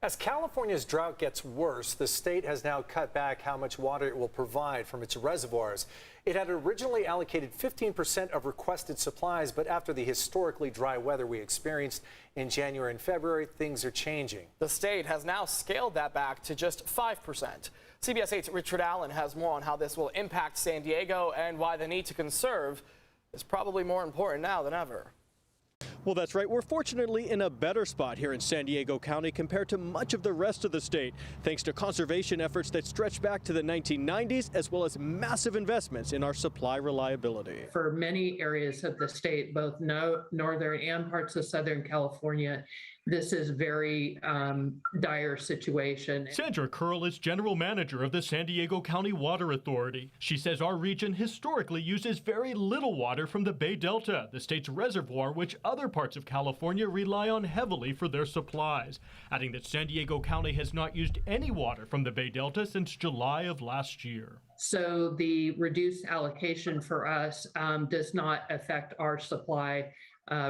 As California's drought gets worse, the state has now cut back how much water it will provide from its reservoirs. It had originally allocated 15% of requested supplies, but after the historically dry weather we experienced in January and February, things are changing. The state has now scaled that back to just 5%. CBS 8's Richard Allen has more on how this will impact San Diego and why the need to conserve is probably more important now than ever. Well, that's right. We're fortunately in a better spot here in San Diego County compared to much of the rest of the state, thanks to conservation efforts that stretch back to the 1990s, as well as massive investments in our supply reliability. For many areas of the state, both northern and parts of Southern California, this is very dire situation. Sandra Kerl is general manager of the San Diego County Water Authority. She says our region historically uses very little water from the Bay Delta, the state's reservoir, which other parts of California rely on heavily for their supplies, adding that San Diego County has not used any water from the Bay Delta since July of last year. So the reduced allocation for us does not affect our supply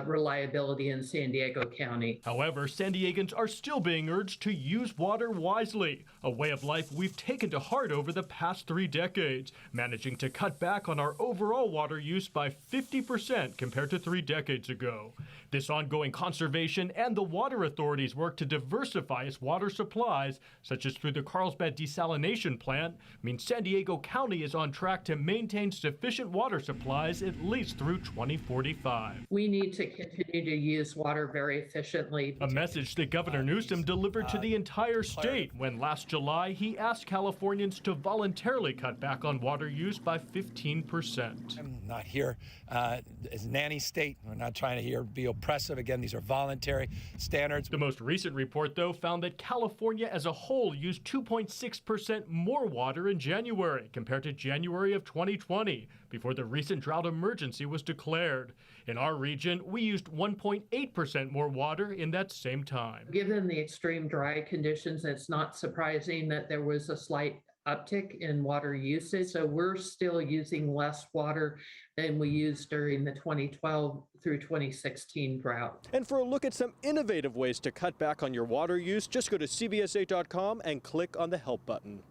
reliability in San Diego County. However, San Diegans are still being urged to use water wisely, a way of life we've taken to heart over the past 3 decades, managing to cut back on our overall water use by 50% compared to 3 decades ago. This ongoing conservation and the Water Authority's work to diversify its water supplies, such as through the Carlsbad desalination plant, means San Diego County is on track to maintain sufficient water supplies at least through 2045. We need to continue to use water very efficiently. A message that Governor Newsom delivered to the entire state when last July he asked Californians to voluntarily cut back on water use by 15%. I'm not here as a nanny state. We're not trying to be oppressive. Again, these are voluntary standards. The most recent report, though, found that California as a whole used 2.6% more water in January compared to January of 2020, before the recent drought emergency was declared. In our region, we used 1.8% more water in that same time. Given the extreme dry conditions, it's not surprising that there was a slight uptick in water usage. So we're still using less water than we used during the 2012 through 2016 drought. And for a look at some innovative ways to cut back on your water use, just go to CBS8.com and click on the Help button.